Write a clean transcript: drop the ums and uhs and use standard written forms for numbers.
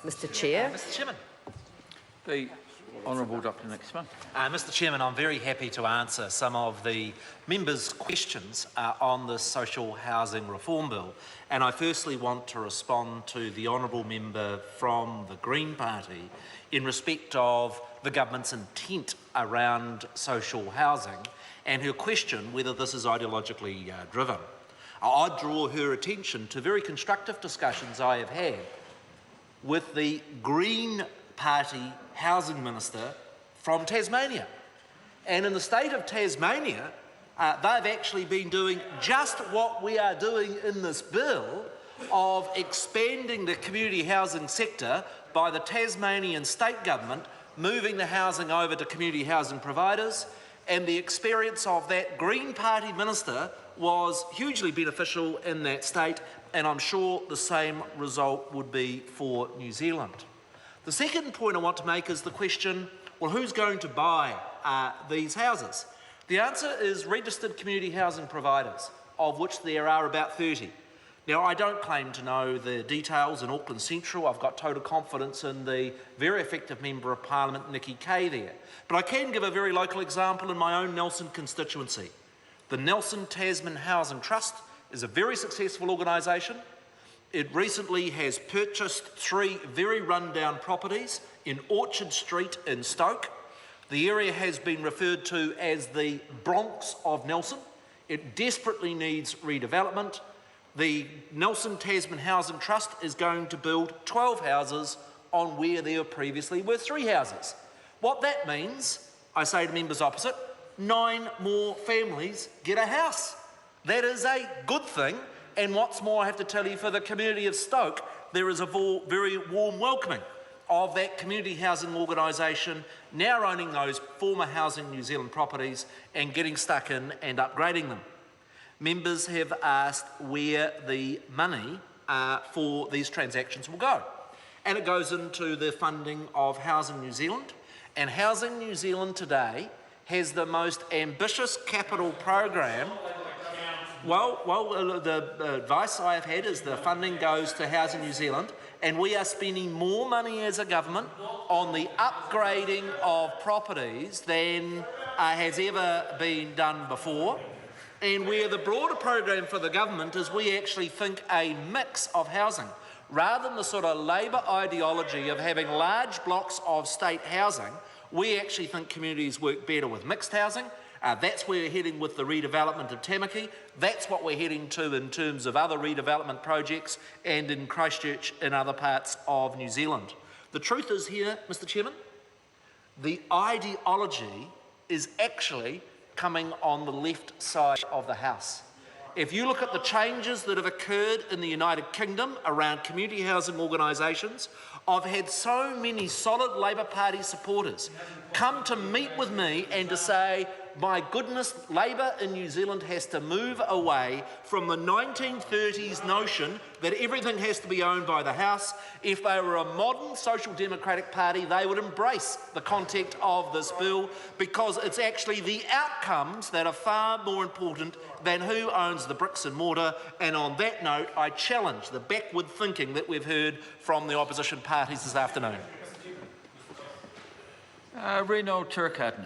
Mr Chair. Mr Chairman. The Honourable Dr Nixman. Mr Chairman, I'm very happy to answer some of the members' questions on the social housing reform bill. And I firstly want to respond to the honourable member from the Green Party in respect of the government's intent around social housing and her question whether this is ideologically driven. I'd draw her attention to very constructive discussions I have had with the Green Party Housing Minister from Tasmania. And in the state of Tasmania, they've actually been doing just what we are doing in this bill of expanding the community housing sector by the Tasmanian state government moving the housing over to community housing providers, and the experience of that Green Party minister was hugely beneficial in that state, and I'm sure the same result would be for New Zealand. The second point I want to make is the question, well, who's going to buy these houses? The answer is registered community housing providers, of which there are about 30. Now, I don't claim to know the details in Auckland Central. I've got total confidence in the very effective Member of Parliament, Nikki Kay, there. But I can give a very local example in my own Nelson constituency. The Nelson Tasman Housing Trust is a very successful organisation. It recently has purchased 3 very run-down properties in Orchard Street in Stoke. The area has been referred to as the Bronx of Nelson. It desperately needs redevelopment. The Nelson Tasman Housing Trust is going to build 12 houses on where there previously were 3 houses. What that means, I say to members opposite, 9 more families get a house. That is a good thing, and what's more, I have to tell you, for the community of Stoke, there is a very warm welcoming of that community housing organisation now owning those former Housing New Zealand properties and getting stuck in and upgrading them. Members have asked where the money for these transactions will go. And it goes into the funding of Housing New Zealand. And Housing New Zealand today has the most ambitious capital program. Well, the advice I have had is the funding goes to Housing New Zealand, and we are spending more money as a government on the upgrading of properties than has ever been done before. And where the broader program for the government is we actually think a mix of housing, rather than the sort of Labor ideology of having large blocks of state housing, we actually think communities work better with mixed housing. That's where we're heading with the redevelopment of Tamaki. That's what we're heading to in terms of other redevelopment projects and in Christchurch and other parts of New Zealand. The truth is here, Mr Chairman, the ideology is actually coming on the left side of the House. If you look at the changes that have occurred in the United Kingdom around community housing organisations, I've had so many solid Labour Party supporters come to meet with me and to say, my goodness, Labour in New Zealand has to move away from the 1930s notion that everything has to be owned by the House. If they were a modern social democratic party, they would embrace the content of this bill, because it's actually the outcomes that are far more important than who owns the bricks and mortar. And on that note, I challenge the backward thinking that we've heard from the opposition parties this afternoon. Reno Turkadney.